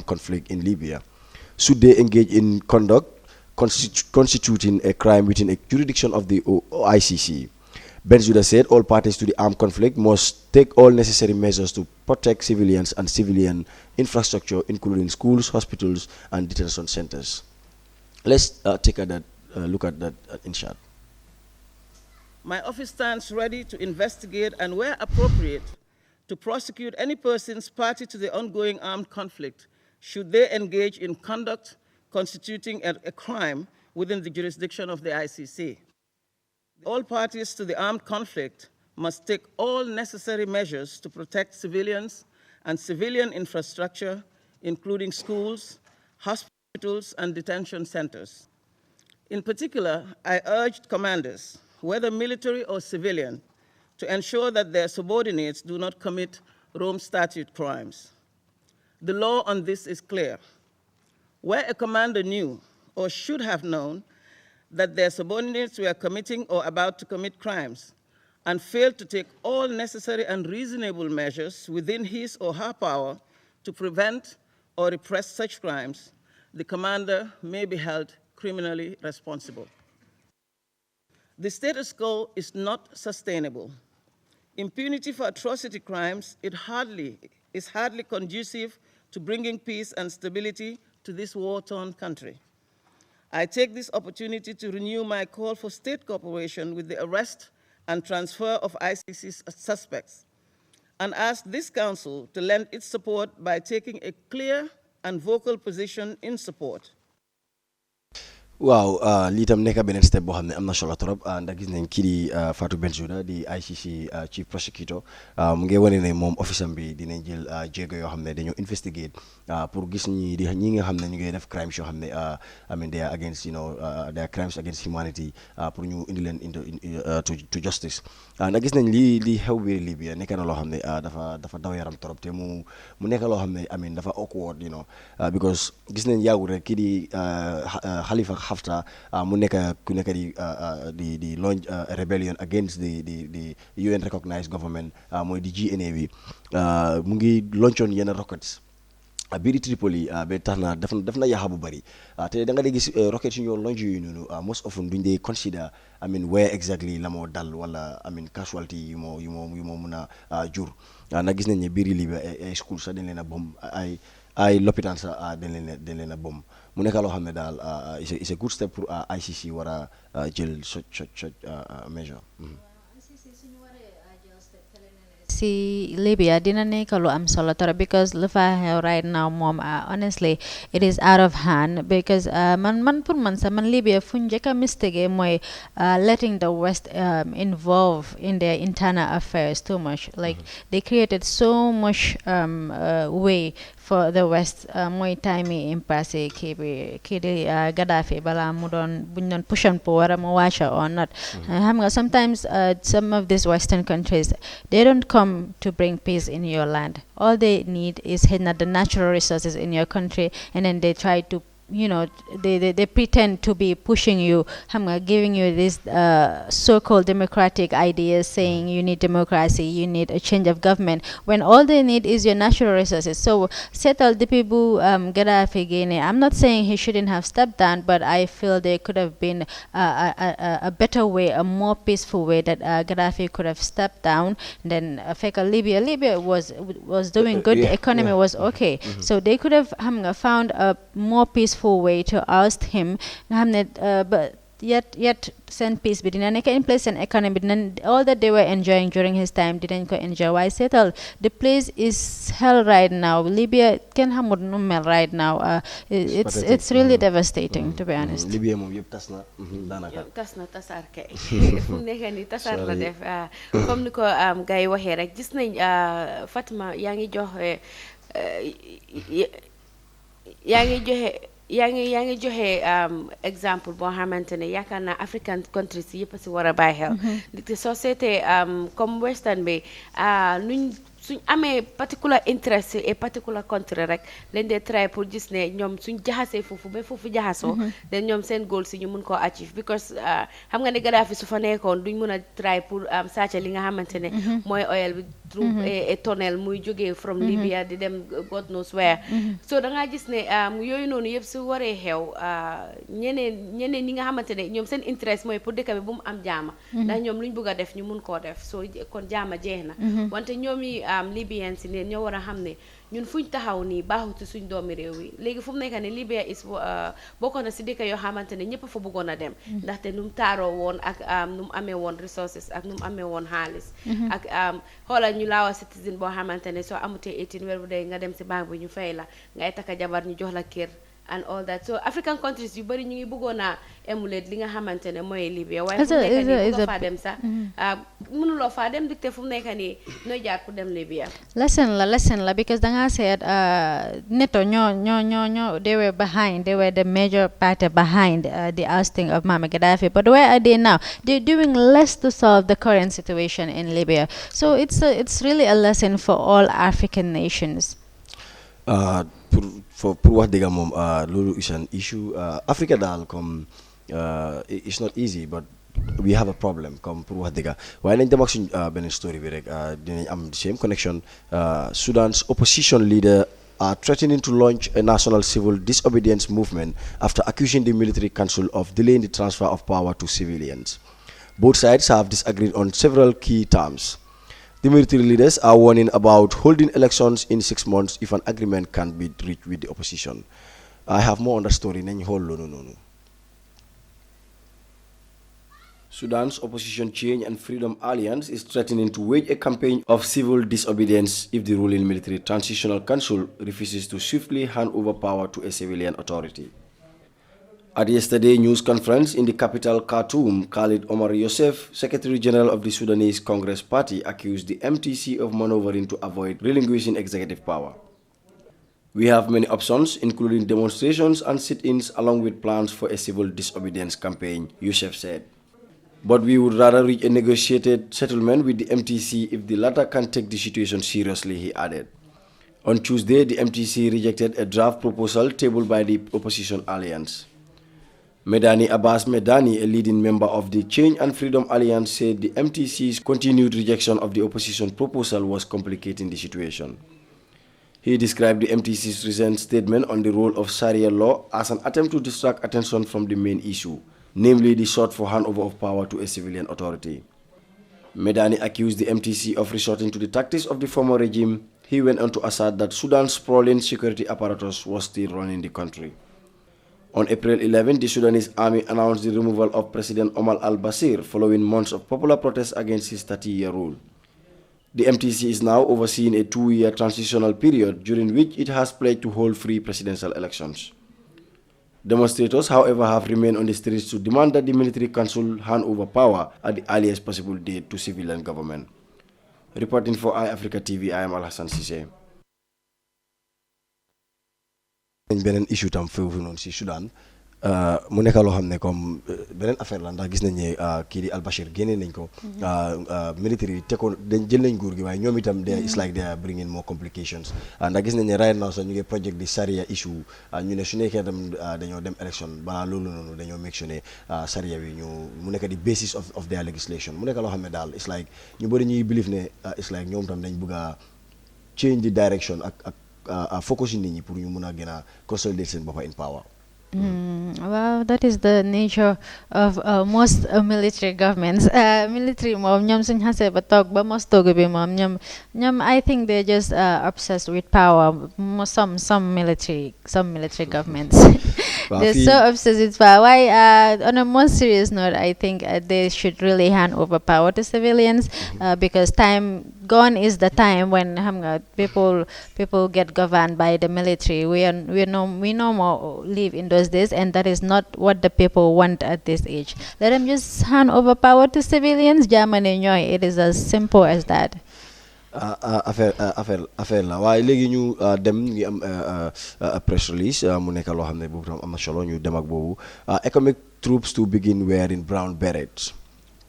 conflict in Libya. Should they engage in conduct constituting a crime within a jurisdiction of the ICC? Bensouda said all parties to the armed conflict must take all necessary measures to protect civilians and civilian infrastructure, including schools, hospitals, and detention centers. Let's take a look at that in short. My office stands ready to investigate and, where appropriate, to prosecute any persons party to the ongoing armed conflict should they engage in conduct constituting a crime within the jurisdiction of the ICC. All parties to the armed conflict must take all necessary measures to protect civilians and civilian infrastructure, including schools, hospitals, and detention centers. In particular, I urged commanders, whether military or civilian, to ensure that their subordinates do not commit Rome Statute crimes. The law on this is clear. Where a commander knew or should have known that their subordinates were committing or about to commit crimes and failed to take all necessary and reasonable measures within his or her power to prevent or repress such crimes, the commander may be held criminally responsible. The status quo is not sustainable. Impunity for atrocity crimes is hardly conducive to bringing peace and stability to this war-torn country. I take this opportunity to renew my call for state cooperation with the arrest and transfer of ICC suspects, and ask this council to lend its support by taking a clear and vocal position in support. Wow, lii tam nekk beneen step boo xam ne am na solo trop ndax gis nañ kii di Fatou Bensouda di ICC chief prosecutor mu ngi wane ne moom office am bi dinañ jël jéego yoo xam ne dañoo investigate pour gis ñi nga xam ne ñu ngi def crimes yoo xam ne I mean they are against they are crimes against humanity pour ñu indi leen to justice ndax gis nañ lii xew biir Libya nekk na loo xam ne dafa daw yaram trop te mu nekk loo xam ne I mean dafa awkward because gis nañ yàggul rek kii di Khalifa Haftar mu nekk ku nekk di launch rebellion against the UN recognized government mooy di GNA bi mu ngi launchoon yenn rockets biir Tripoli ba tax na def na yaaxa bu bëri te da nga dee gis rockets yu ñoo launch yooyu noonu most often duñ dee consider I mean where exactly la moo dal wala I mean casualty yu moo mun a jur na gis nañ ne biir Libya ay school sax dañ leen a bom ay lopitaan sax dañ leen a bom mu nekk loo xam ne daal it's a good step pour ICC war a jël such measure. Si Libya dina nekk lu am solo tara because lu fa xew right now moom honestly it is out of hand because man pour man sax man Libya fu njëkk a mistake mooy letting the West involve in their internal affairs too much like they created so much way for the West mooy time yi impasse kii di Gaddafi balaa mu doon buñ doon pushan pour war a mu wàcca or not xam nga sometimes some of these Western countries they don't come to bring peace in your land. All they need is the natural resources in your country, and then they try to they pretend to be pushing you, giving you these so-called democratic ideas, saying you need democracy, you need a change of government, when all they need is your natural resources. So settle the people Gaddafi Guinea. I'm not saying he shouldn't have stepped down, but I feel there could have been a better way, a more peaceful way that Gaddafi could have stepped down. And then Libya was doing good. The economy was okay. So they could have found a more peaceful way to oust him, but yet send peace bi dina nekk in place and economy dina all that they were enjoying during his time didn't ko enjoy. Why settle? The place is hell right now. Libya ken xamul nu mel right now. It's really devastating to be honest. Libya moom yëpp tas na daanaka tasar kay fu mu nekk ni tasar la def comme ni ko gars yi waxee rek gis nañ Fatima yaa ngi joxe exemple boo xamante ne yaakaar naa African countries yëpp a si war a bàyyi xel te soo seetee comme western bi suñ amee particular interest et particular country rek leen dee try pour gis ne ñoom suñ jaxasee foofu ba foofu jaxasoo den ñoom seen goal si ñu mun koo achieve because xam nga ne Gaddafi su fa nekkoon duñ mun a try pour sàcca li nga xamante ne mooy oil bi through a tunnel muy jógee from Libya di dem God knows where. So da ngaa gis ne yooyu noonu yëpp su waree xew ñeneen ñi nga xamante ne ñoom seen interest mooy pour dëkk bi bu mu am jaama ndax ñoom luñ bëgg a def ñu mun koo def so kon jaama jeex na wante ñoom yi Libyans yi ne ñoo war a xam ne ñun fuñ taxaw nii baaxut ci suñ doomi réew yi léegi fu mu nekk ne Libya is bokkoon na si dëkk yoo xamante ne ñëpp fa bëggoon a dem ndaxte nu mu taaroo woon ak nu mu amee woon resources ak nu mu amee woon xaalis ak xoolal ñu laawa citizen boo xamante ne soo amutee 18 weer bu dee nga dem si banque bi ñu fay la ngay takka jabar ñu jox la kër and all that so African countries yu bëri ñu ngi bëggoon a emulate li nga xamante ne mooy Libya waaye fu mu nekk nii bëgg faa dem sax mënuloo faa dem dicté fu mu nekk nii nooy jaar pour dem Libya lesson la because danga said Neto ñoo they were the major party behind the ousting of Muammar Gaddafi, but where are they now? They're doing less to solve the current situation in Libya, so it's really a lesson for all African nations. Pour wax dëgg moom loolu is an issue Africa daal comme it's not easy but we have a problem comme pour wax dëgg waaye nañ dem ak suñ beneen story bi rek dinañ am the same connection. Sudan's opposition leader are threatening to launch a national civil disobedience movement after accusing the military council of delaying the transfer of power to civilians. Both sides have disagreed on several key terms. The military leaders are warning about holding elections in 6 months if an agreement can't be reached with the opposition. I have more on the story. Sudan's Opposition Change and Freedom Alliance is threatening to wage a campaign of civil disobedience if the ruling military transitional council refuses to swiftly hand over power to a civilian authority. At yesterday's news conference in the capital Khartoum, Khalid Omar Youssef, Secretary General of the Sudanese Congress Party, accused the MTC of maneuvering to avoid relinquishing executive power. We have many options, including demonstrations and sit-ins, along with plans for a civil disobedience campaign, Youssef said. But we would rather reach a negotiated settlement with the MTC if the latter can take the situation seriously, he added. On Tuesday, the MTC rejected a draft proposal tabled by the opposition alliance. Medani Abbas Medani, a leading member of the Change and Freedom Alliance, said the MTC's continued rejection of the opposition proposal was complicating the situation. He described the MTC's recent statement on the role of Sharia law as an attempt to distract attention from the main issue, namely the sought for handover of power to a civilian authority. Medani accused the MTC of resorting to the tactics of the former regime. He went on to assert that Sudan's sprawling security apparatus was still running the country. On April 11, the Sudanese army announced the removal of President Omar al-Bashir following months of popular protests against his 30-year rule. The MTC is now overseeing a 2-year transitional period during which it has pledged to hold free presidential elections. Demonstrators, however, have remained on the streets to demand that the military council hand over power at the earliest possible date to civilian government. Reporting for iAfrica TV, I am Alhassan Sise. Beneen issue tam foofu noonu si Sudan mu nekk loo xam ne comme beneen affaire la ndax gis nañ ne kii di al-Bashir génne nañ ko military yi te ko dañ jël nañ nguur gi waaye ñoom itam it's like they are bringing more complications ndax gis nañ ne right now sax ñu ngi project di Sharia issue ñu ne su nekkee tam dañoo dem election balaa loolu noonu dañoo make sure ne Sharia bi ñu mu nekk di basis of their legislation mu nekk loo xam ne daal it's like ñu bëri ñuy believe ne it's like ñoom tam dañ bëgg a change the direction ak focus nit ñi pour ñu mun a gën a consolidate seen bopp in power. Well, that is the nature of most military governments. Military moom ñoom suñ xasee ba toog ba mos toog bi moom ñoom I think they're just obsessed with power. Some military governments. They're so obsessed with power. Why? On a more serious note, I think they should really hand over power to civilians because time gone is the time when people get governed by the military. We no more live in those days, and that is not what the people want at this age. Let them just hand over power to civilians. Germany ñooy. It is as simple as that. affaire la waaye léegi ñu dem ngi am press release mu nekk loo xam ne boobu tam am na solo ñu dem ak boobu economic troops to begin wearing brown berets.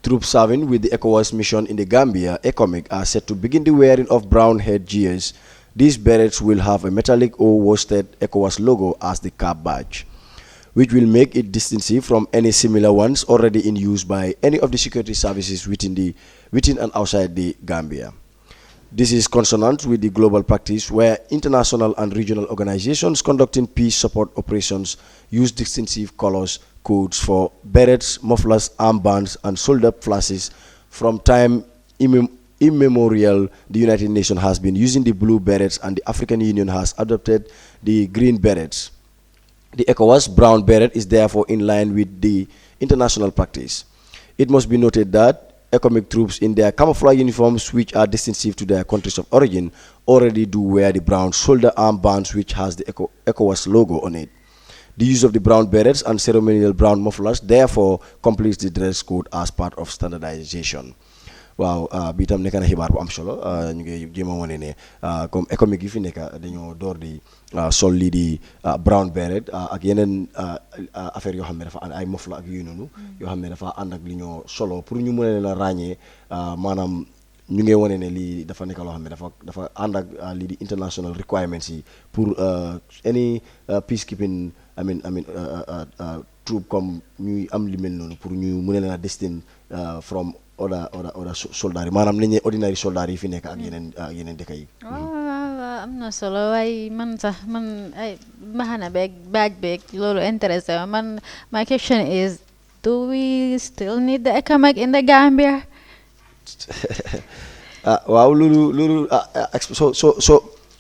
Troops serving with the ECOWAS mission in the Gambia, ECOMIG, are set to begin the wearing of brown headgears. These berets will have a metallic or worsted ECOWAS logo as the cap badge, which will make it distinctive from any similar ones already in use by any of the security services within and outside the Gambia. This is consonant with the global practice where international and regional organizations conducting peace support operations use distinctive colors codes for berets, mufflers, armbands, and shoulder flashes. From time immemorial, the United Nations has been using the blue berets, and the African Union has adopted the green berets. The ECOWAS brown beret is therefore in line with the international practice. It must be noted that economic troops in their camouflage uniforms, which are distinctive to their countries of origin, already do wear the brown shoulder armbands which has the ECOWAS logo on it. The use of the brown berets and ceremonial brown mufflers therefore completes the dress code as part of standardization. Waaw bi tam nekk na xibaar bu am solo ñu ngi jéem a wane ne comme économique yi fi nekk dañoo door di sol lii di brown beret ak yeneen affaire yoo xam ne dafa ànd ay muffler ak yooyu noonu yoo xam ne dafa ànd ak li ñoo solo pour ñu mën a leen a ràññee maanaam ñu ngi wane ne lii dafa nekk loo xam ne dafa ànd ak lii di international requirements yi pour any peacekeeping I mean troupe comme ñuy am li mel noonu pour ñu mën a leen a destin from oda soldat yi maanaam nañ ne ordinary soldat yi fi nekk ak yeneen dëkk yi. waaw am na solo waaye man ay mbaxana beeg baaj beeg loolu intéressé man my question is do we still need the ECOMAG in the Gambia? waaw loolu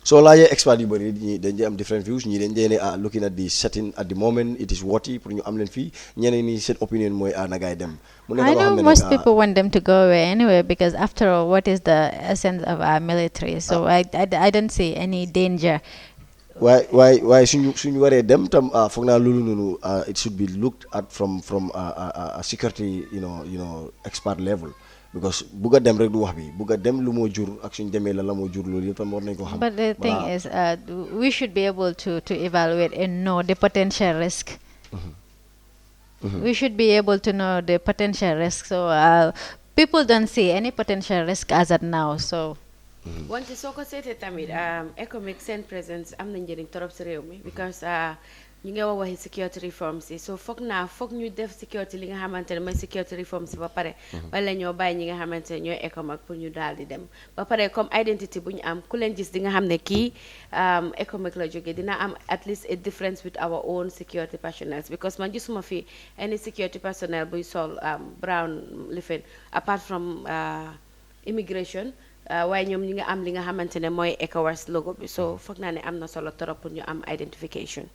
soo laajee expert yu bëri ñi dañ dee am different views ñi dañ dee ne looking at the setting at the moment it is worthy pour ñu am leen fii ñeneen ñi seen opinion mooy nagaay dem. I know most people want them to go away anyway because after all, what is the essence of our military? So I don't see any danger. Why suñu waree dem tam foog naa loolu noonu it should be looked at from a security you know expert level. Because buga dem rek du wax bi buga dem lu moo jur ak suñ demee la moo jur loolu yëpp tam war nañ ko xam. But the thing is we should be able to evaluate and know the potential risk. We should be able to know the potential risk. So people don't see any potential risk as of now. So wante soo ko seetee tamit economic seen presence am na njëriñ torop si réew mi because ñu ngi waxi security reforms yi so foog ñu def security li nga xamante ne mooy security reforms yi ba pare wala ñoo bàyyi ñi nga xamante ne ñooy ECOMAG pour ñu daal di dem ba pare comme identity bu ñu am ku leen gis di nga xam ne kii ECOMAG la jógee dina am at least a difference with our own security personnel because man gisuma fi any security personnel buy sol brown lifin apart from immigration waaye ñoom ñi nga am li nga xamante ne mooy ECOWAS logo bi so foog naa ne am na solo trop pour ñu am identification.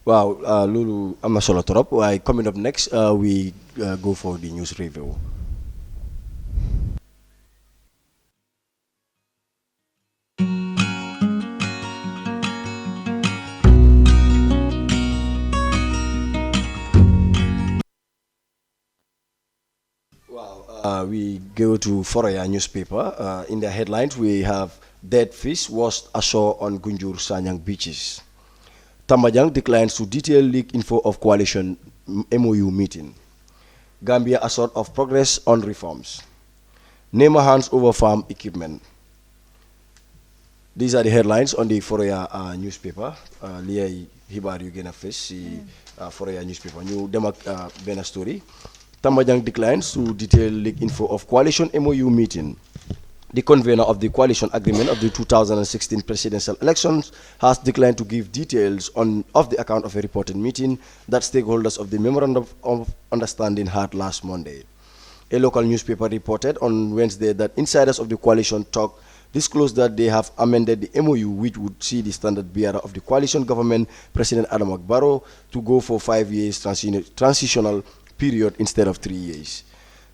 waaw loolu am na solo trop waaye coming up next we go for the news review. We go to Foroyaa newspaper. In their headlines, we have dead fish washed ashore on Gunjur Sanyang beaches. Tambajang declines to detail leak info of coalition MOU meeting. Gambia assert of progress on reforms. Nema hands over farm equipment. These are the headlines on the Foroyaa newspaper. Liay hibar yu gëna fess ci Foroyaa newspaper. Ñu dem ak benn story. Tambajang declines to detail leak info of coalition MOU meeting. The convener of the coalition agreement of the 2016 presidential elections has declined to give details of the account of a reported meeting that stakeholders of the memorandum of understanding had last Monday. A local newspaper reported on Wednesday that insiders of the coalition talk disclosed that they have amended the MOU, which would see the standard bearer of the coalition government, President Adam Barrow, to go for 5 years transitional period instead of 3 years.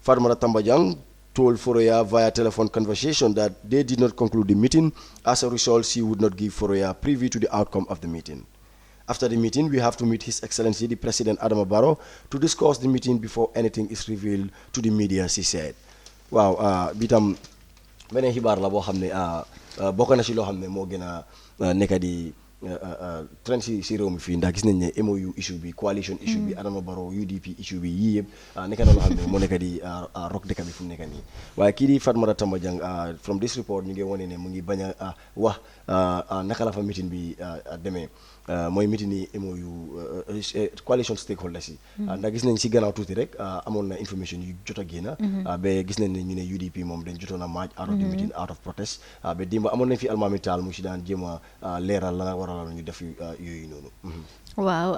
Fatmata Tambajang told Foroyaa via telephone conversation that they did not conclude the meeting. As a result, she would not give Foroyaa privy to the outcome of the meeting. After the meeting, we have to meet His Excellency the President Adam Barrow to discuss the meeting before anything is revealed to the media, she said. Wow, bitam beneen xibaar la boo xam ne bokk na ci loo xam ne moo gën a nekk di trend si réew mi fii ndax gis nañ ne MOU issue bi coalition issue bi Adama Barrow UDP issue bi yii yëpp nekk na loo xam ne moo nekk di rock dëkk bi fu mu nekk nii waaye kii di Fatmata Tambajang from this report ñu ngi wane ne mu ngi bañ a wax naka la fa meeting bi demee mooy meeting ni MOU coalition stakeholders yi ndax gis nañ si gannaaw tuuti rek amoon na information yu jot a génn ba gis nañ ne ñu ne UDP moom dañ jotoon a march out of the meeting out of protest ba dimba amoon nañ fi almaami taal mu si daan jéem a leeral la waral ñu def yooyu noonu waaw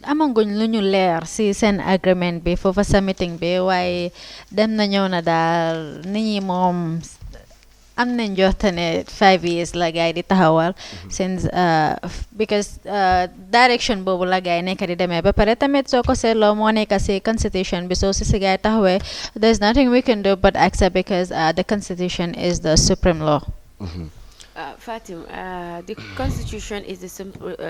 amaguñ lu ñu leer si seen agreement bi foofa sa meeting bi waaye dem na ñëw na daal nit ñi moom am nañ jottane 5 years la gaay di taxawal since because direction boobu la gaay nekk di demee ba pare tamit soo ko seetloo moo nekk si constitution bi soo si gaay taxawee there's nothing we can do but accept because the constitution is the supreme law. Fatim, the constitution is the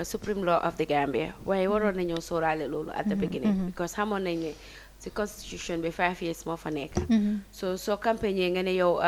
supreme law of the Gambia. Why waroon nañoo sóoraale loolu at the beginning because xamoon nañ ne the constitution be 5 years moo fa nekk so campagne nga ne yow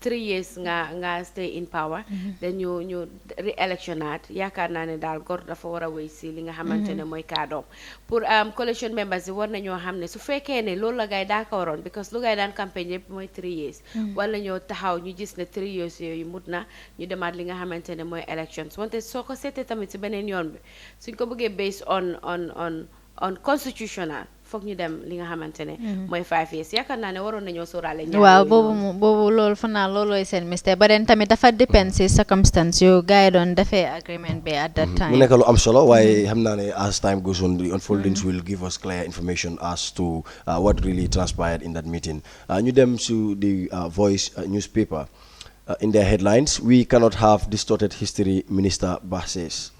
3 years nga stay in power then ñu re-electionaat yaakaar naa ne daal gor dafa war a wéy si li nga xamante ne mooy kaadoom pour coalition members yi war nañoo xam ne su fekkee ne loolu la gaay daa ko waroon because lu gaay daan campagne yëpp mooy 3 years wala ñoo taxaw ñu gis ne 3 years yooyu mut na ñu demaat li nga xamante ne mooy elections wante soo ko seetee tamit si beneen yoon bi suñ ko bëggee based on constitutional foog ñu dem li nga xamante ne mooy 5 years yaakaar naa ne waroon nañoo sóoraale waaw boobu loolu fa naa loolooy seen mistake ba den tamit dafa depend si circumstance yu gars yi doon defee agreement bi at that time mu nekk lu am solo waaye xam naa ne as time goes on the unfoldings will give us clear information as to what really transpired in that meeting ñu dem to the Voice newspaper in their headlines we cannot have distorted history Minister Bah says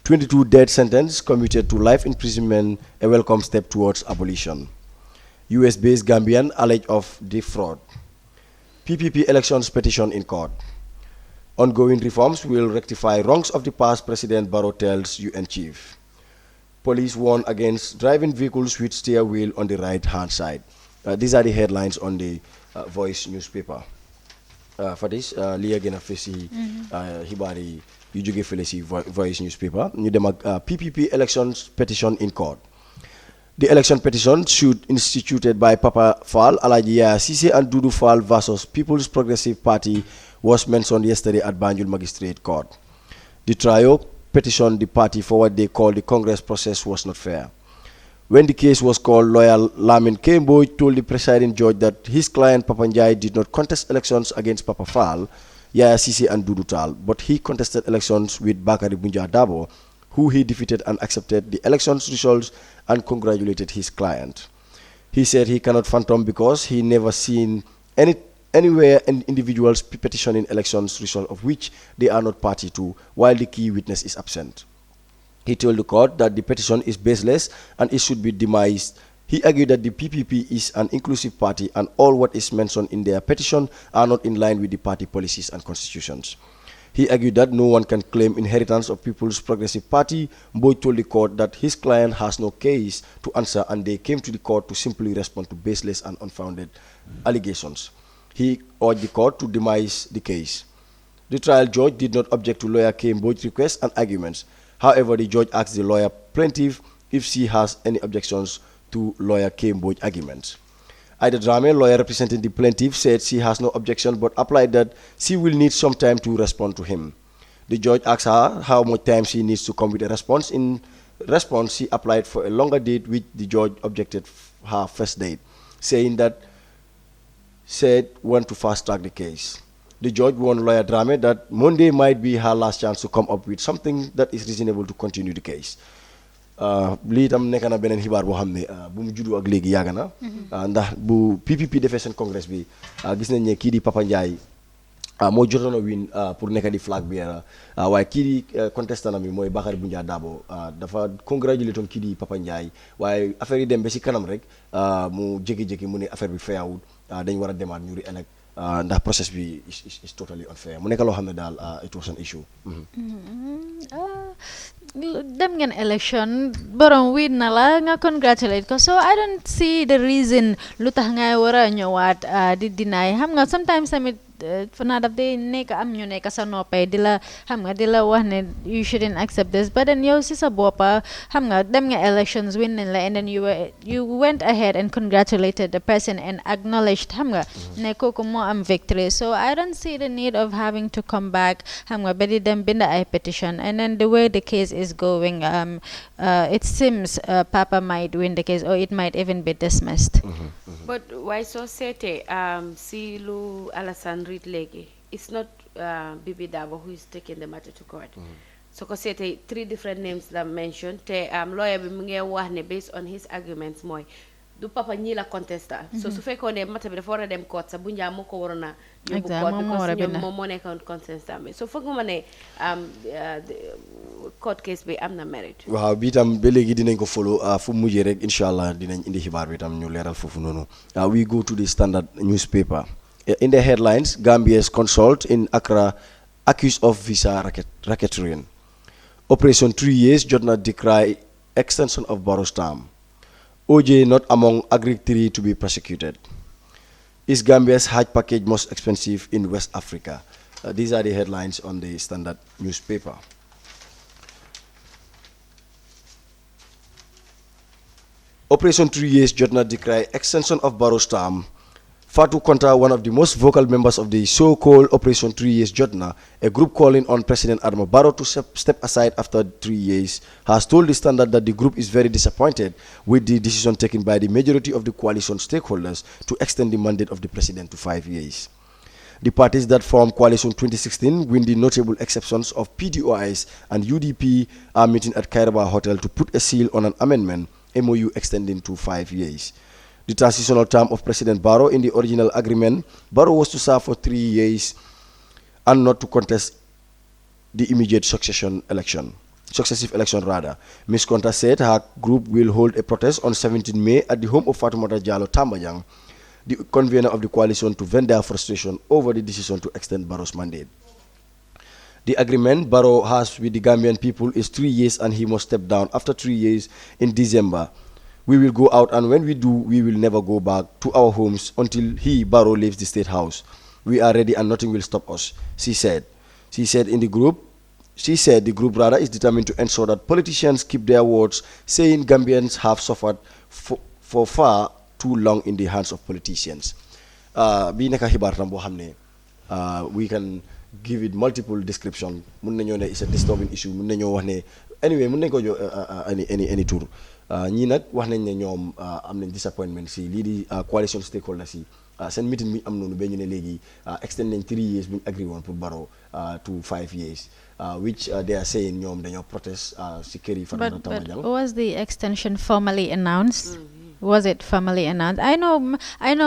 22 death sentence commuted to life imprisonment, a welcome step towards abolition. US-based Gambian alleged of defraud. PPP elections petition in court. Ongoing reforms will rectify wrongs of the past, President Barrow tells UN chief. Police warn against driving vehicles with steering wheel on the right-hand side. These are the headlines on the Voice newspaper. For this, Lia Gena Fesi Hibari yu jóge fële si Voice newspaper ñu dem ak PPP elections petition in court. The election petition suit instituted by Papa Fall, Alaji Yaya Cissé and Dudu Fall versus People's Progressive Party was mentioned yesterday at Banjul Magistrate Court. The trio petitioned the party for what they called the Congress process was not fair. When the case was called, lawyer Lamin Kembo told the presiding judge that his client Papa Njai did not contest elections against Papa Fall, Yaya Cissé and Dudu Tal, but he contested elections with Bakari Bunja Dabo, who he defeated and accepted the elections results and congratulated his client. He said he cannot phantom because he never seen anywhere individuals petitioning elections result of which they are not party to, while the key witness is absent. He told the court that the petition is baseless and it should be demised. He argued that the PPP is an inclusive party and all what is mentioned in their petition are not in line with the party policies and constitutions. He argued that no one can claim inheritance of People's Progressive Party. Boy told the court that his client has no case to answer and they came to the court to simply respond to baseless and unfounded allegations. He urged the court to demise the case. The trial judge did not object to lawyer Kembo's requests and arguments. However, the judge asked the lawyer plaintiff if she has any objections to lawyer Kembo's arguments. Ida Drame, lawyer representing the plaintiff, said she has no objection but applied that she will need some time to respond to him. The judge asked her how much time she needs to come with a response. In response, she applied for a longer date, which the judge objected her first date, saying want to fast track the case. The judge warned lawyer Drame that Monday might be her last chance to come up with something that is reasonable to continue the case. Lii tam nekk na beneen xibaar boo xam ne bu mu juddu ak léegi yàgg na ndax bu PPP defee seen congrès bi gis nañ ne kii di Papa Njie moo jotoon a win pour nekk di flag bearer waaye kii di contestant bi mooy Bakary Bunja Dabo dafa congratulé toon kii di Papa Njie waaye affaire yi dem ba si kanam rek mu jékki-jékki mu ne affaire bi fairwul dañ war a demaat ñu re-elect ndax process bi is totally unfair mu nekk loo xam ne daal it was an issue. Dem ngeen election borom win na la nga congratulate ko so I don't see the reason lu tax ngay war a ñëwaat di deny xam nga sometimes tamit fana daf day nekk am ñu nekk sa noppay di la xam nga di la wax ne you shouldn't accept this, but then yow si sa boppa xam nga dem nga elections win nañ la, and then you went ahead and congratulated the person and acknowledged xam nga ne kooku moo am victory. So I don't see the need of having to come back xam nga ba di dem bind ay petition, and then the way the case is going it seems Papa might win the case or it might even be dismissed. But why so sete si lu Alassane Reed legi, it's not Bibi Dabo who is taking the matter to court. So ko sete 3 different names that mentioned te lawyer bi mu ngi wax ne based on his arguments mooy du papa ñi la contesta. So su fekkoon ne matter bi dafa war a dem court sa bu njaa moo ko waroon a yóbbu court because ñoom moom moo nekkoon contesta bi. So foog ma ne court case bi am na merit. waaw bi tam ba léegi dinañ ko follow fu mujjee rek inshallah dinañ indi xibaar bi tam ñu leeral foofu noonu. We go to the Standard newspaper. In the headlines, Gambia's consul in Accra accused of visa racketeering. Operation 3 years jot na decry extension of Barrow's term. OJ not among agreed 3 to be prosecuted. Is Gambia's Hajj package most expensive in West Africa? These are the headlines on the Standard newspaper. Operation 3 years jot na decry extension of Barrow's term. Fatu Konta, one of the most vocal members of the so-called Operation 3 Years Jotna, a group calling on President Adama Barrow to step aside after 3 years, has told the Standard that the group is very disappointed with the decision taken by the majority of the coalition stakeholders to extend the mandate of the president to 5 years. The parties that formed Coalition 2016, with the notable exceptions of PDOIs and UDP, are meeting at Kairaba Hotel to put a seal on an amendment, MOU extending to 5 years. The transitional term of President Barrow in the original agreement, Barrow was to serve for 3 years and not to contest the immediate successive election. Ms. Konta said her group will hold a protest on 17 May at the home of Fatoumata Jallow Tambajang, the convener of the coalition, to vent their frustration over the decision to extend Barrow's mandate. The agreement Barrow has with the Gambian people is 3 years and he must step down after 3 years in December. We will go out, and when we do, we will never go back to our homes until he, Barrow, leaves the State House. We are ready and nothing will stop us, she said. She said the group rather is determined to ensure that politicians keep their words, saying Gambians have suffered for far too long in the hands of politicians. We can give it multiple descriptions. It's a disturbing issue. Anyway, any tour. ñii nag wax nañ ne ñoom am nañ disappointment si lii di coalition stakeholders yi seen meeting mi am noonu ba ñu ne léegi extend nañ 3 years bu ñu agree woon pour Barrow to 5 years which they are saying ñoom dañoo protest si kër yi Fatoumata Tambajang. But was the extension formally announced? Was it formally announced? I know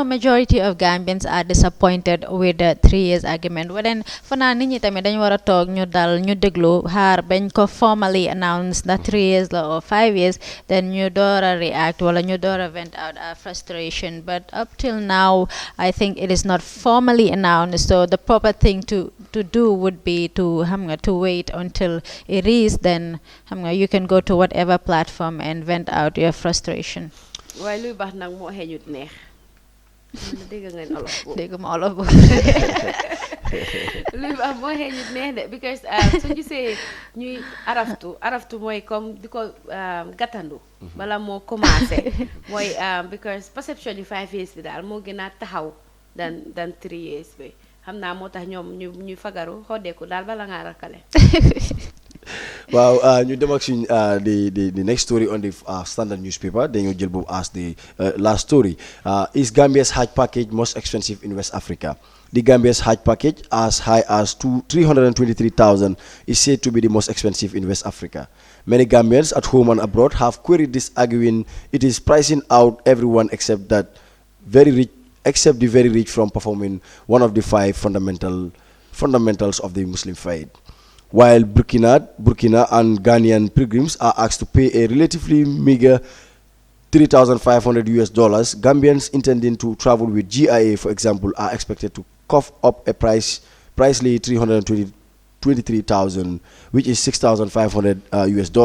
majority of Gambians are disappointed with the 3 years agreement. But then for now nit ñi tamit dañu wara tok ñu dal ñu déglu xaar bañ ko formally announce that 3 years or 5 years, then ñu doora react wala ñu doora vent out our frustration. But up till now I think it is not formally announced, so the proper thing to do would be to wait until it is, then you can go to whatever platform and vent out your frustration. Waaye luy baax nag moo xeeñut neex. Dégg ngeen olof boobu. Dégg ma olof boobu. Luy baax moo xeeñut neex de because suñu gisee ñuy araftu mooy comme di ko gàttandu bala moo commencé mooy because perception yu 5 years bi daal moo gën a taxaw than 3 years bi xam naa moo tax ñoom ñu fagaru xoddeeku daal bala ngaa rakkale. Wow, ñu dem ak suñ the next story on the Standard newspaper dañoo jël boobu as the last story. Is Gambia's Hajj package most expensive in West Africa? The Gambia's Hajj package, as high as $323,000, is said to be the most expensive in West Africa. Many Gambians at home and abroad have queried this, arguing it is pricing out everyone except the very rich from performing one of the 5 fundamentals of the Muslim faith. While Burkina and Ghanaian pilgrims are asked to pay a relatively meager $3,500 US, Gambians intending to travel with GIA, for example, are expected to cough up a pricely $323,000, which is $6,500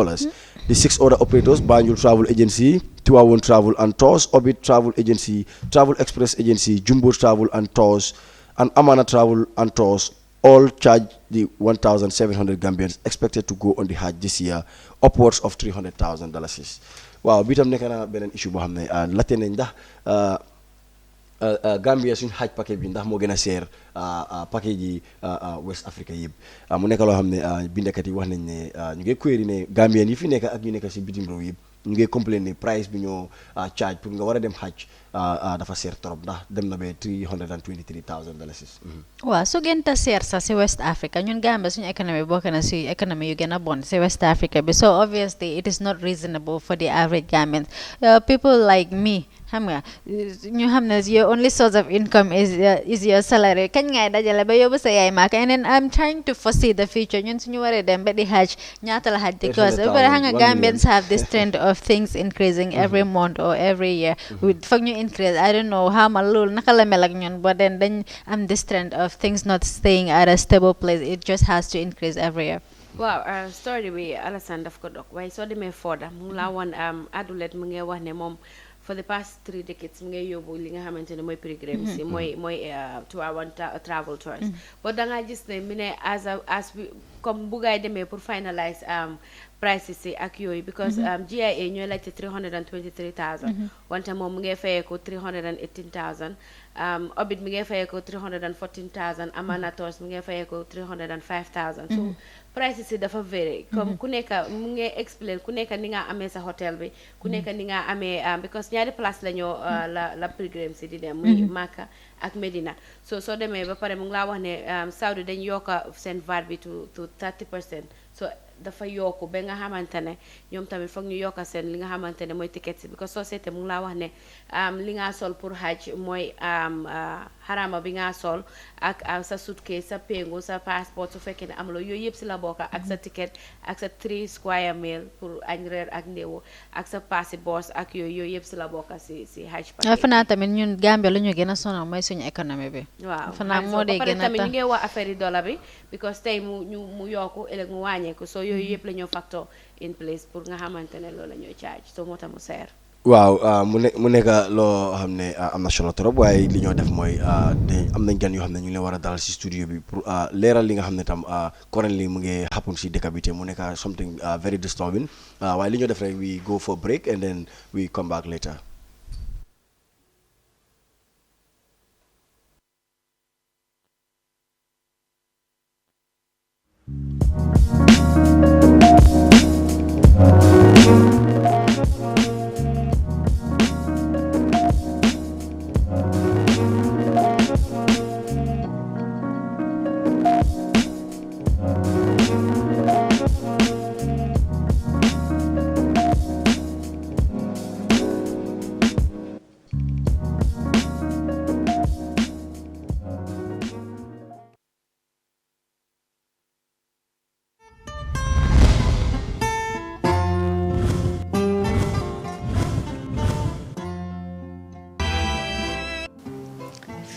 US. The 6 other operators: Banjul Travel Agency, Tuawon Travel and Tours, Orbit Travel Agency, Travel Express Agency, Jumbo Travel and Tours, and Amana Travel and Tours all charge the 1,700 Gambians expected to go on the Hajj this year upwards of $300,000. Wow, bitam nekk na beneen issue boo xam ne laajte nañ ndax Gambia suñ Hajj package bi ndax moo gën a seer package yi West Africa yëpp mu nekk loo xam ne bindakat yi wax nañ ne ñu ngi query ne Gambien yi fi nekk ak ñu nekk si bitim réew yëpp ñu ngi complain ne price bi ñoo charge pour nga war a dem Hajj dafa seer trop ndax dem na ba $323,000. waaw su gën ta seer sax si West Africa ñun Gambia suñu économie bokk na si économie yu gën a bon si West Africa bi so obviously it is not reasonable for the average Gambians. People like me xam nga ñu xam ne your only source of income is your salary kañ ngay dajale ba yóbbu sa yaay maaka and then I'm trying to foresee the future ñun suñu waree dem ba di Hajj ñaata la Hajj because ba xam nga Gambians have this trend of things increasing every month or every year foog ñu increase I don't know how ma loolu naka la mel ak ñun but then dañ am this trend of things not staying at a stable place it just has to increase every year. waaw story bi Alassane daf ko dog waaye soo demee Fodda mu laa woon adulet mu ngi wax ne moom for the past 3 decades mu ngay yóbbu li nga xamante ne mooy pilgrims yi mooy Tivaouane travel tours but da ngaa gis ne mu ne as comme bu gaay demee pour finalize prices yi ak yooyu because GIA ñooy laajte $323,000 wante moom mu ngay fayee ko $318,000 Orbit mi ngay fayee ko $314,000 Amana Tours mi ngay fayee ko $305,000 so prices yi dafa vary comme ku nekk mu ngay explain ku nekk ni nga amee sa hotel bi ku nekk ni nga amee because ñaari place la ñoo la pilgrims yi di dem muy Makka ak Medina so soo demee ba pare mu ngi laa wax ne Saudi dañ yokka seen VAT bi to 30% so dafa yokku ba nga xamante ne ñoom tamit foog ñu yokka seen li nga xamante ne mooy tickets yi because société mu ngi laa wax ne li nga sol pour Hajj mooy harama bi nga sol ak sa suitcase sa pengu sa passport su fekkee ne amuloo yooyu yëpp si la bokka ak sa ticket ak sa 3 square meal pour añ reer ak ndéwo ak sa passi boss ak yooyu yëpp si la bokka si Hajj package fanaa tamit ñun Gambia lu ñu gën a sonal mooy suñu économie bi waaw fanaa moo dee gën a tamit ñu ngi wax affaire yi dollar bi because tey mu yokku ëllëg mu wàññeeku so yooyu yëpp la ñoo factor in place pour nga xamante ne loolu la ñooy charge so moo tax mu seer waaw mu nekk loo xam ne am na solo trop waaye li ñoo def mooy am nañ gan yoo xam ne ñu ngi leen war a dalal si studio bi pour leeral li nga xam ne tam currently mu ngi happen si dëkk bi te mu nekk something very disturbing waaye li ñoo def rek we go for break and then we come back later.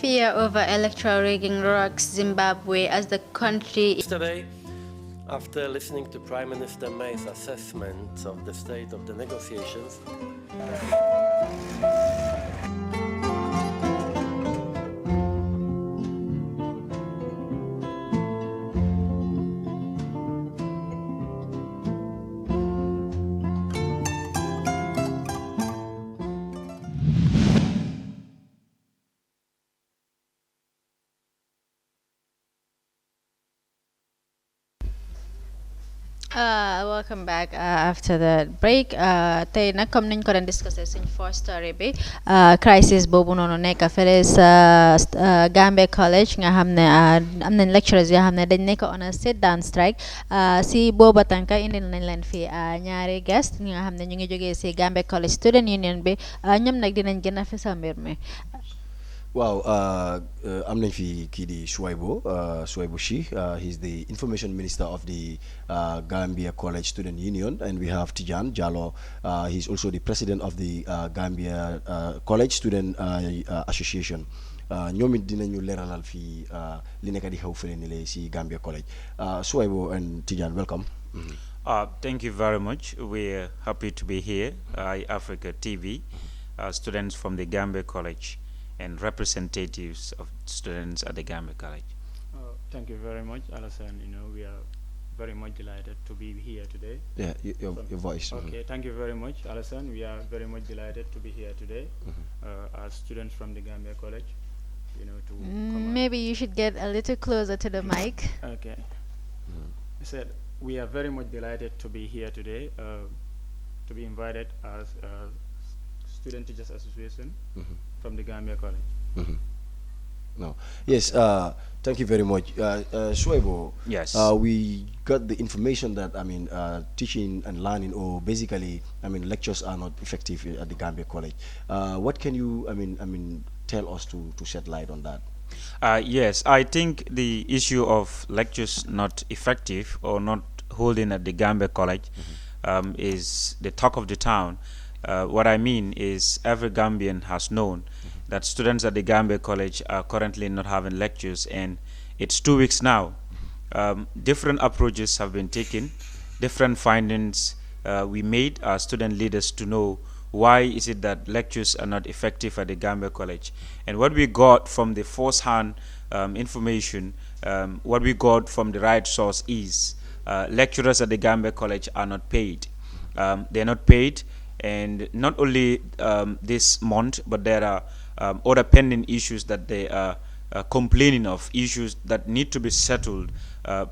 Fear over electoral rigging rocks Zimbabwe as the country. Yesterday, after listening to Prime Minister May's assessment of the state of the negotiations, welcome back after the break tey nag comme niñ ko doon discussé suñ first story bi crisis boobu noonu nekk fële sa Gambia College nga xam ne am nañ lecturers yoo xam ne dañ nekk on a sit down strike si booba tànka indi nañ leen fi ñaari guest ñi nga xam ne ñu ngi jógee si Gambia College Student Union bi ñoom nag dinañ gën a fësal mbir mi. Wow, am nañ fi kii di Suwaibo Shi. He's the information minister of the Gambia College Student Union, and we have Tijan Jallo. He's also the president of the Gambia College Student Association. ñoom it dinañu leeralal fii li nekk di xew fële ni lay si Gambia College. Suwaibo and Tijan, welcome. Thank you very much. We're happy to be here, Africa TV, students from the Gambia College. and representatives of students at the Gambia College. Thank you very much, Alassane. We are very much delighted to be here today. Yeah, your voice. Okay, thank you very much, Alassane. We are very much delighted to be here today as students from the Gambia College. To maybe you should get a little closer to the mic. Okay. I said we are very much delighted to be here today, to be invited as Student Teachers Association from the Gambia College. No. Yes. Thank you very much, Shuaibo. Yes. We got the information that teaching and learning, or basically, lectures are not effective at the Gambia College. What can you, tell us to shed light on that? Yes, I think the issue of lectures not effective or not holding at the Gambia College is the talk of the town. What I mean is every Gambian has known that students at the Gambia College are currently not having lectures, and it's 2 weeks now. Different approaches have been taken, different findings we made as student leaders to know why is it that lectures are not effective at the Gambia College. And what we got from the first-hand information, what we got from the right source is lecturers at the Gambia College are not paid. They're not paid, and not only this month, but there are other pending issues that they are complaining of, issues that need to be settled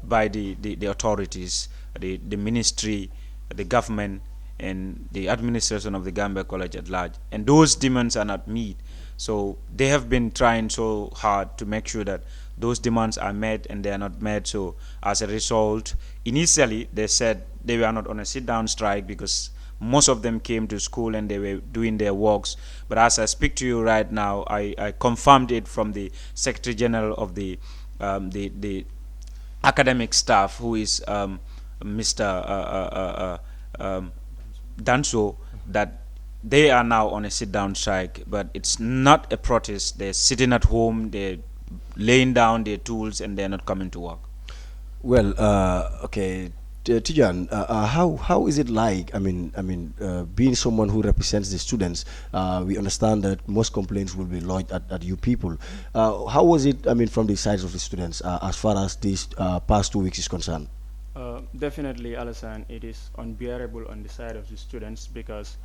by the authorities, the ministry, the government, and the administration of the Gambia College at large. And those demands are not met. So they have been trying so hard to make sure that those demands are met, and they are not met. So as a result, initially they said they were not on a sit-down strike because most of them came to school and they were doing their works. But as I speak to you right now, I confirmed it from the Secretary General of the academic staff, who is Mr. Danso, that they are now on a sit-down strike. But it's not a protest. They're sitting at home, they're laying down their tools, and they're not coming to work. Well, okay. Tijan, how is it like? Being someone who represents the students, we understand that most complaints will be lodged at you people. How was it? From the sides of the students, as far as these past 2 weeks is concerned. Definitely, Alassane, it is unbearable on the side of the students because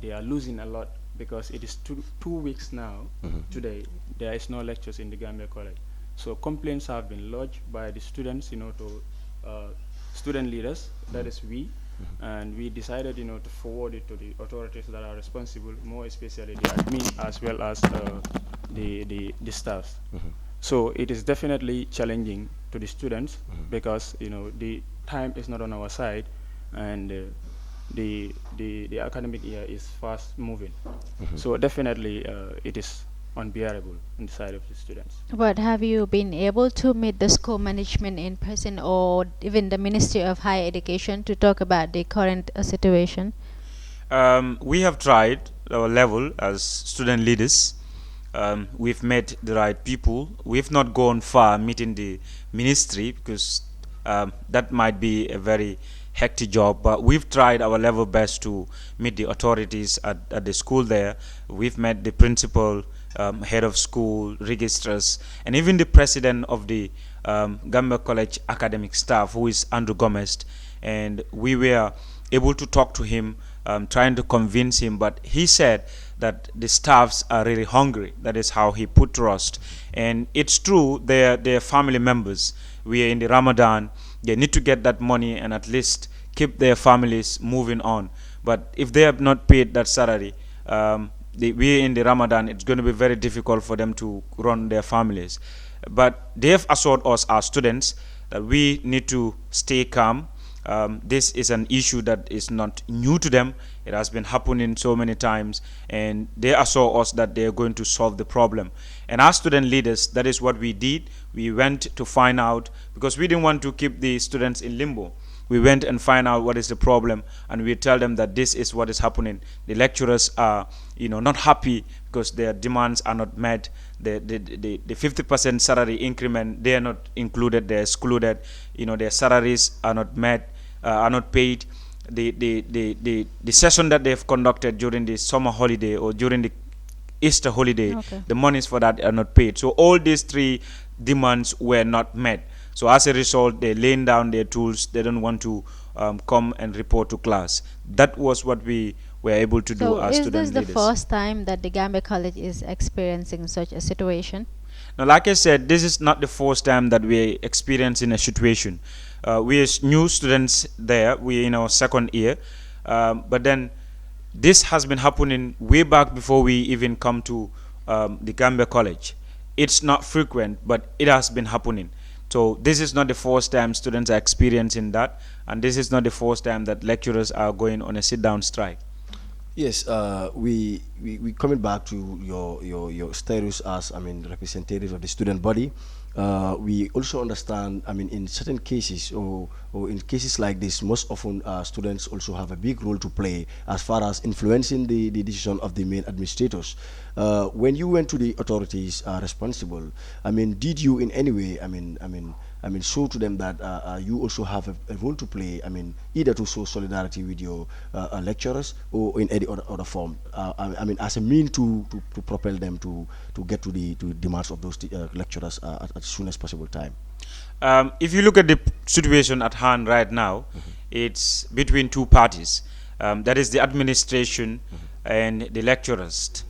they are losing a lot, because it is two weeks now. Today there is no lectures in the Gambia College, so complaints have been lodged by the students, to student leaders, that is we, and we decided, to forward it to the authorities that are responsible, more especially the admin as well as the staffs. So it is definitely challenging to the students because the time is not on our side, and the academic year is fast moving. So definitely it is unbearable on the side of the students. But have you been able to meet the school management in person, or even the Ministry of Higher Education, to talk about the current situation? We have tried our level as student leaders. We've met the right people. We've not gone far meeting the ministry because that might be a very hectic job, but we've tried our level best to meet the authorities at the school there. We've met the principal, head of school, registrars, and even the president of the Gambia College academic staff, who is Andrew Gomez, and we were able to talk to him, trying to convince him, but he said that the staffs are really hungry. That is how he put to us. And it's true, they're family members. We are in the Ramadan. They need to get that money and at least keep their families moving on. But if they have not paid that salary, we in the Ramadan, it's going to be very difficult for them to run their families. But they have assured us, our students, that we need to stay calm. This is an issue that is not new to them. It has been happening so many times, and they assure us that they are going to solve the problem. And as student leaders, that is what we did. We went to find out, because we didn't want to keep the students in limbo. We went and find out what is the problem, and we tell them that this is what is happening. The lecturers are, not happy because their demands are not met. The 50% salary increment, they are not included. They are excluded. Their salaries are not met, are not paid. The session that they have conducted during the summer holiday or during the Easter holiday, the monies for that are not paid. So all these three demands were not met. So as a result, they laying down their tools. They don't want to come and report to class. That was what we were able to do as student leaders. So is this the first time that the Gambia College is experiencing such a situation? Now, like I said, this is not the first time that we're experiencing a situation. We are new students there. We're in our second year. But then this has been happening way back before we even come to the Gambia College. It's not frequent, but it has been happening. So this is not the first time students are experiencing that, and this is not the first time that lecturers are going on a sit-down strike. Yes, we coming back to your status as representative of the student body. We also understand, in certain cases or in cases like this, most often students also have a big role to play as far as influencing the decision of the main administrators. When you went to the authorities responsible, did you in any way, show to them that you also have a role to play, either to show solidarity with your lecturers or in any other form, as a mean to propel them to get to the demands of those lecturers at soon as possible time? If you look at the situation at hand right now, it's between two parties. That is the administration and the lecturers.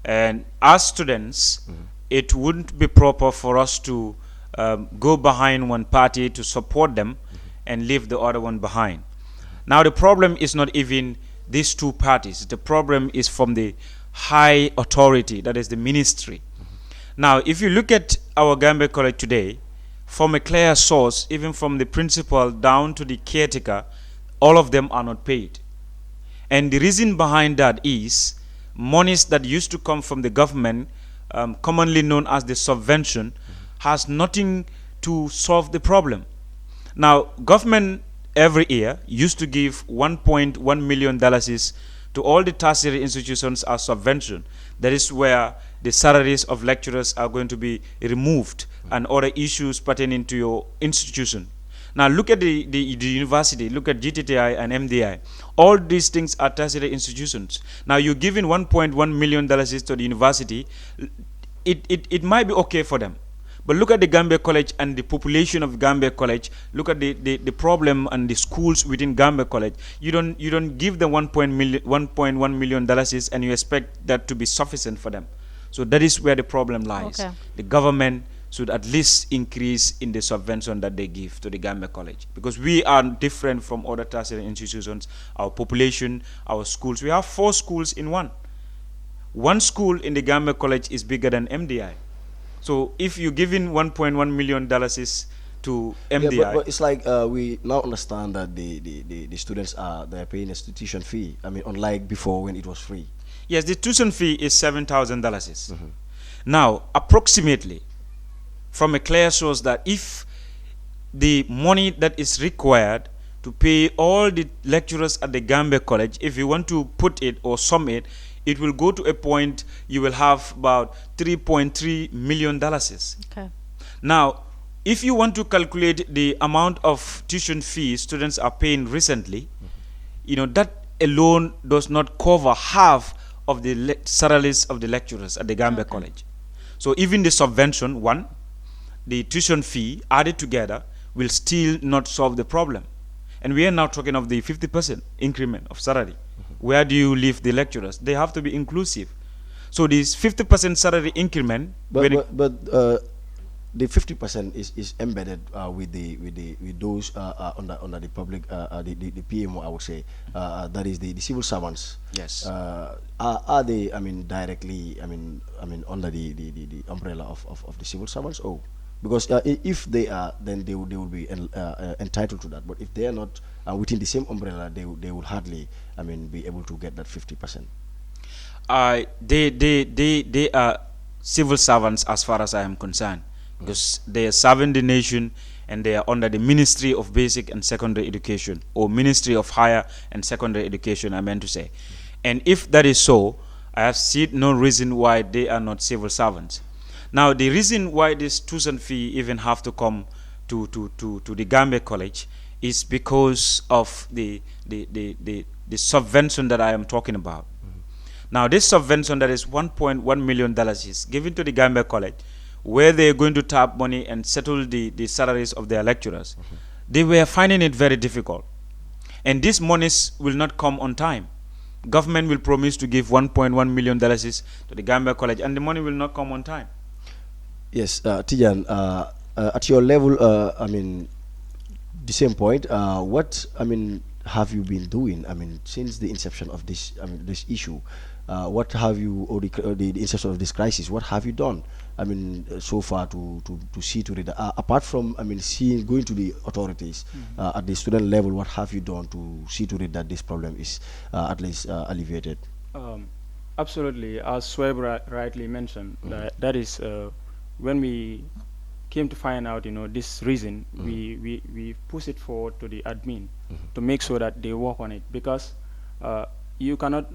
And as students, it wouldn't be proper for us to go behind one party to support them and leave the other one behind. Now the problem is not even these two parties. The problem is from the high authority, that is the ministry. Now if you look at our Gambia College today, from a clear source, even from the principal down to the caretaker, all of them are not paid. And the reason behind that is monies that used to come from the government, commonly known as the subvention, has nothing to solve the problem. Now, government every year used to give $1.1 million to all the tertiary institutions as subvention. That is where the salaries of lecturers are going to be removed and other issues pertaining to your institution. Now look at the university, look at GTTI and MDI. All these things are tertiary institutions. Now you're giving $1.1 million to the university. It might be okay for them. But look at the Gambia College and the population of Gambia College. Look at the problem and the schools within Gambia College. You don't give them $1.1 million and you expect that to be sufficient for them. So that is where the problem lies. Okay. The government should at least increase in the subvention that they give to the Gambia College, because we are different from other tertiary institutions. Our population, our schools, we have 4 schools in one. One school in the Gambia College is bigger than MDI. So if you're giving $1.1 million to MDI, yeah, but it's like we now understand that the students they're paying a tuition fee. Unlike before when it was free. Yes, the tuition fee is $7,000. Now, approximately, from a clear source, that if the money that is required to pay all the lecturers at the Gambia College, if you want to put it or sum it, it will go to a point you will have about $3.3 million. Okay. Now, if you want to calculate the amount of tuition fees students are paying recently, that alone does not cover half of the salaries of the lecturers at the Gambia College. So even the subvention, the tuition fee added together will still not solve the problem. And we are now talking of the 50% increment of salary. Where do you leave the lecturers? They have to be inclusive. So this 50% salary increment, but the 50% is embedded with those under the public the PMO, I would say, that is the civil servants. Yes. Are they directly under the umbrella of the civil servants? Oh, because if they are, then they will be entitled to that. But if they are not within the same umbrella, they will hardly be able to get that 50%. They are civil servants as far as I am concerned, because they are serving the nation and they are under the Ministry of Basic and Secondary Education, or Ministry of Higher and Secondary Education, I meant to say. And if that is so, I have seen no reason why they are not civil servants. Now, the reason why this tuition fee even have to come to the Gambia College is because of the subvention that I am talking about. Now, this subvention that is $1.1 million is given to the Gambia College, where they're going to tap money and settle the salaries of their lecturers. They were finding it very difficult. And these monies will not come on time. Government will promise to give $1.1 million to the Gambia College, and the money will not come on time. Yes, Tijan, at your level, I mean, the same point. What have you been doing? I mean, since the inception of this, this issue, what have you, or the inception of this crisis? What have you done? I mean, so far to see to it. Apart from, going to the authorities at the student level, what have you done to see to it that this problem is at least alleviated? Absolutely, as Sweb rightly mentioned, that is when we came to find out, this reason, we push it forward to the admin to make sure that they work on it, because you cannot,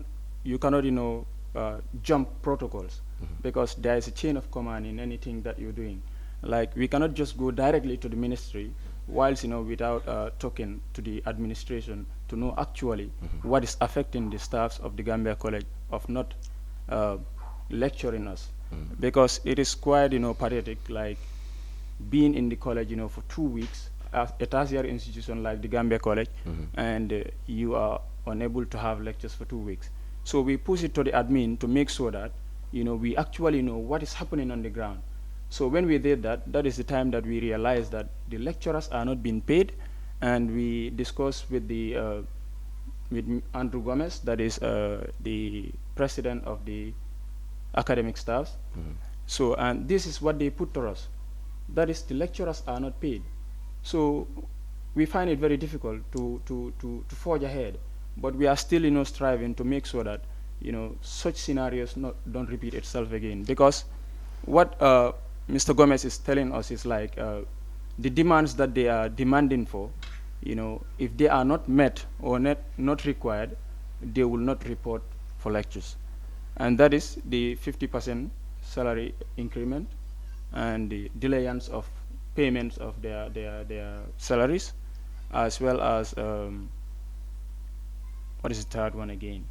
jump protocols, because there is a chain of command in anything that you're doing. Like, we cannot just go directly to the ministry whilst, without talking to the administration to know actually what is affecting the staffs of the Gambia College of not lecturing us. Because it is quite, pathetic, like being in the college, for 2 weeks, a tertiary institution like the Gambia College, and you are unable to have lectures for 2 weeks. So we push it to the admin to make sure that, we actually know what is happening on the ground. So when we did that, that is the time that we realized that the lecturers are not being paid, and we discussed with the with Andrew Gomez, that is the president of the academic staff. So, and this is what they put to us. That is, the lecturers are not paid. So we find it very difficult to forge ahead, but we are still, striving to make sure that, such scenarios don't repeat itself again. Because what Mr. Gomez is telling us is like the demands that they are demanding for, if they are not met or not required, they will not report for lectures. And that is the 50% salary increment and the delayance of payments of their salaries, as well as what is the third one again?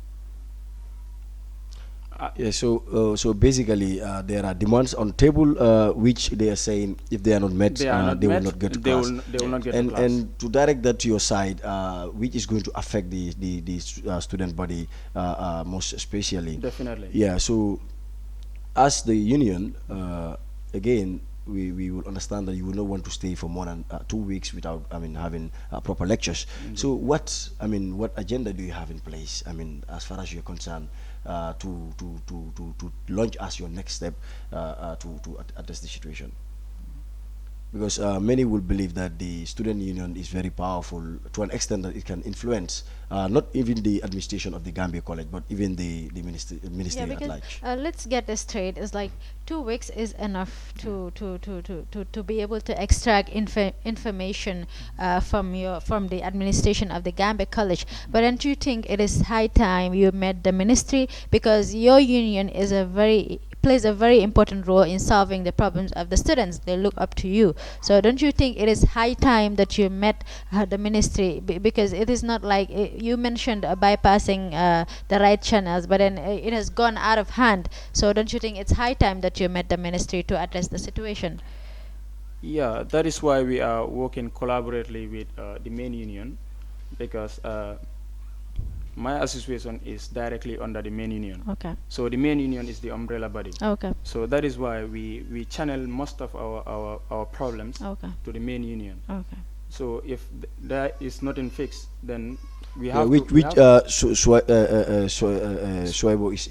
Yeah, so basically there are demands on table which they are saying if they are not met, they will not get to class. They will not get to class. And to direct that to your side, which is going to affect the student body most especially. Definitely. Yeah, so as the union, again, we will understand that you will not want to stay for more than 2 weeks without having proper lectures. So what agenda do you have in place, as far as you're concerned, to launch as your next step to address the situation? Because many will believe that the student union is very powerful to an extent that it can influence not even the administration of the Gambia College, but even the ministry at large. Let's get this straight. It's like 2 weeks is enough to be able to extract information from the administration of the Gambia College. But don't you think it is high time you met the ministry, because your union plays a very important role in solving the problems of the students? They look up to you. So don't you think it is high time that you met the ministry? Because it is not like you mentioned bypassing the right channels, but then it has gone out of hand. So don't you think it's high time that you met the ministry to address the situation? Yeah, that is why we are working collaboratively with the main union, because my association is directly under the main union. Okay. So the main union is the umbrella body. Okay. So that is why we channel most of our problems to the main union. Okay. So if that is not in fix, then we have Shuaibu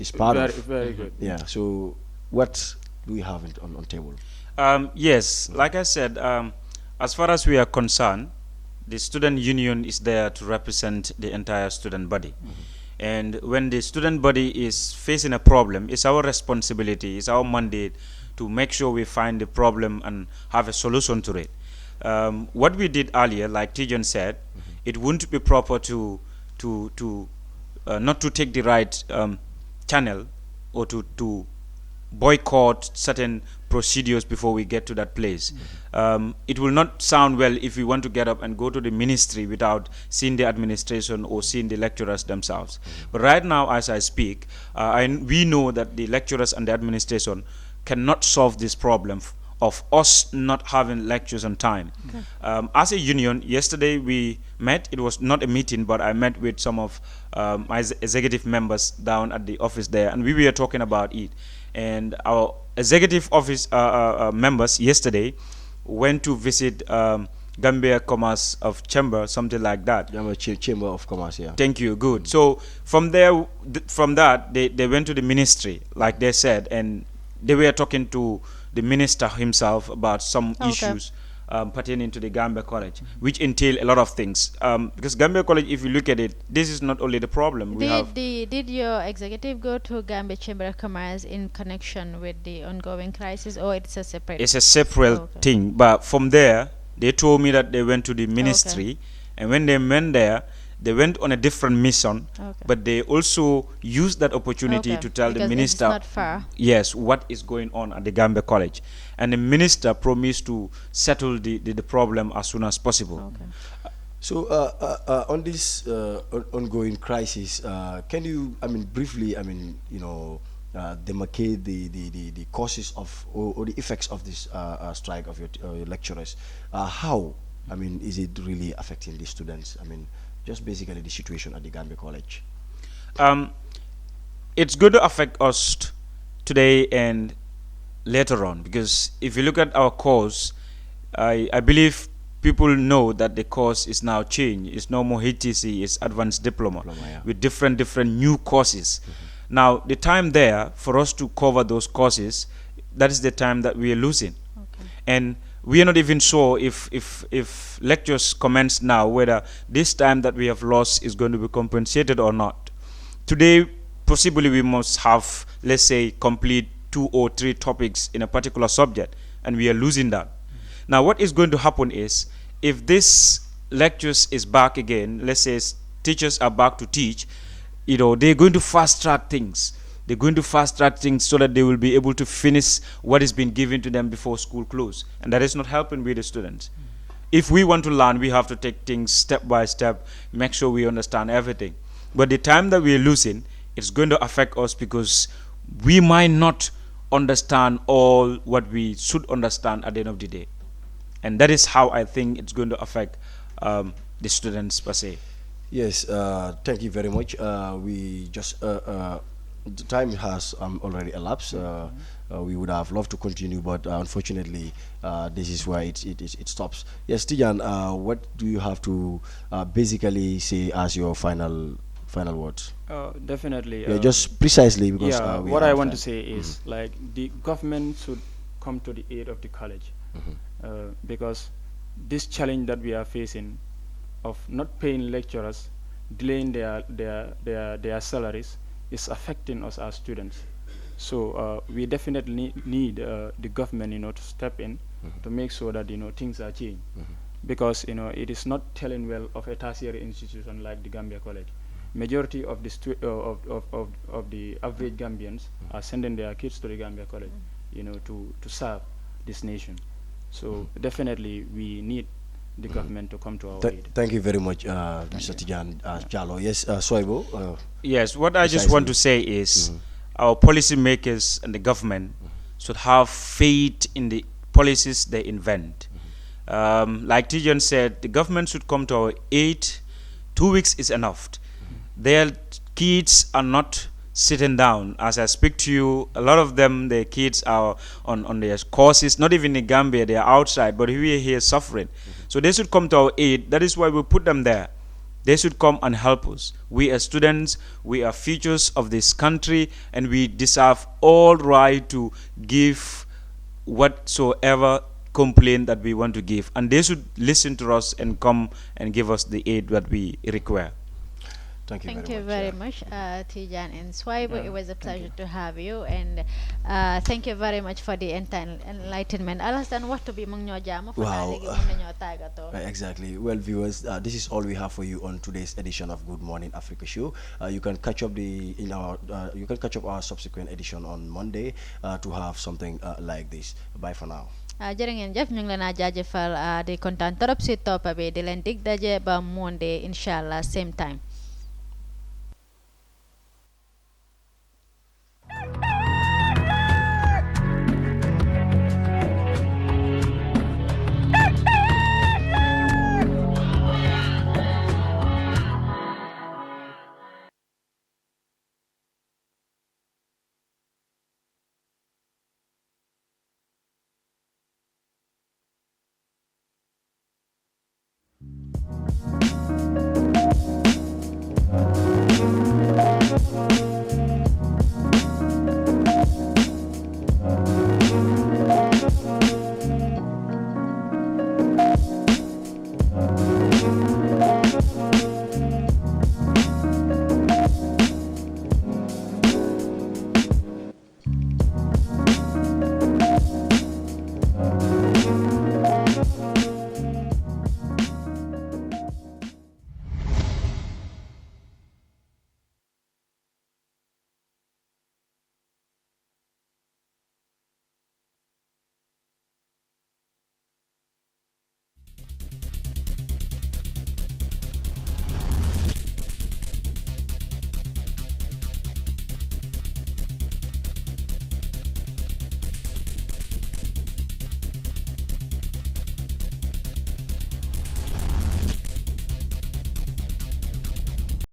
is part of. Very good. Yeah. So what do we have on table? Yes, like I said, as far as we are concerned, the student union is there to represent the entire student body. And when the student body is facing a problem, it's our responsibility, it's our mandate to make sure we find the problem and have a solution to it. What we did earlier, like Tijan said, it wouldn't be proper to not to take the right channel or to boycott certain procedures before we get to that place. It will not sound well if we want to get up and go to the ministry without seeing the administration or seeing the lecturers themselves. But right now, as I speak, we know that the lecturers and the administration cannot solve this problem of us not having lectures on time. As a union, yesterday we met. It was not a meeting, but I met with some of my executive members down at the office there, and we were talking about it. And our executive office members yesterday went to visit Gambia Commerce of Chamber, something like that. Chamber of Commerce, yeah. Thank you, good. So from there, from that, they went to the ministry, like they said, and they were talking to the minister himself about some issues pertaining to the Gambia College, which entail a lot of things. Because Gambia College, if you look at it, this is not only the problem. Did your executive go to Gambia Chamber of Commerce in connection with the ongoing crisis, or it's a separate? It's a separate thing. But from there, they told me that they went to the ministry, and when they went there, they went on a different mission, but they also used that opportunity to tell the minister, it's not far. Yes, what is going on at the Gambia College. And the minister promised to settle the problem as soon as possible. So on this ongoing crisis, can you, briefly, demarcate the causes of or the effects of this strike of your lecturers? How, is it really affecting the students? Just basically the situation at the Gambia College. It's going to affect us today and later on, because if you look at our course, I believe people know that the course is now changed. It's no more HTC, it's advanced diploma with different new courses. Now, the time there for us to cover those courses, that is the time that we are losing. And we are not even sure if lectures commence now, whether this time that we have lost is going to be compensated or not. Today, possibly we must have, let's say, complete 2 or 3 topics in a particular subject, and we are losing that. Now, what is going to happen is, if this lectures is back again, let's say teachers are back to teach, they're going to fast track things. They're going to fast track things so that they will be able to finish what has been given to them before school close. And that is not helping with the students. If we want to learn, we have to take things step by step, make sure we understand everything. But the time that we are losing, it's going to affect us because we might not understand all what we should understand at the end of the day. And that is how I think it's going to affect the students per se. Yes, thank you very much. We just the time has already elapsed. We would have loved to continue, but unfortunately, this is where it stops. Yes, Tijan, what do you have to basically say as your final words? Definitely. Yeah, just precisely because what I want to say is like the government should come to the aid of the college, because this challenge that we are facing of not paying lecturers, delaying their salaries, is affecting us as students. So we definitely need the government, to step in to make sure that things are changed, because it is not telling well of a tertiary institution like the Gambia College. Majority of the of the average Gambians are sending their kids to the Gambia College, to serve this nation. So definitely we need the government to come to our aid. Thank you very much, Mr. Tijan Jallo. Yes, Soibo. Yes, what I just want to say is our policymakers and the government should have faith in the policies they invent. Like Tijan said, the government should come to our aid. 2 weeks is enough. Their kids are not sitting down. As I speak to you, a lot of them, their kids are on their courses, not even in Gambia, they are outside, but we are here suffering. So they should come to our aid. That is why we put them there. They should come and help us. We are students, we are futures of this country, and we deserve all right to give whatsoever complaint that we want to give. And they should listen to us and come and give us the aid that we require. Thank you Thank very you much. very Yeah. much, Tijan and Swaibu. Yeah, It was a thank pleasure you. to have you, and thank you very much for the enlightenment. Alasan what to be mong nyo jamo for Wow. lagi mong nyo tagato. Exactly. Well, viewers, this is all we have for you on today's edition of Good Morning Africa Show. You can catch up you can catch up our subsequent edition on Monday to have something like this. Bye for now. Jërë ngeen jëf ñu ngi leen a jaajëfal di kontaan trop si toppa bi di leen dig daje ba Monday incha allah same time.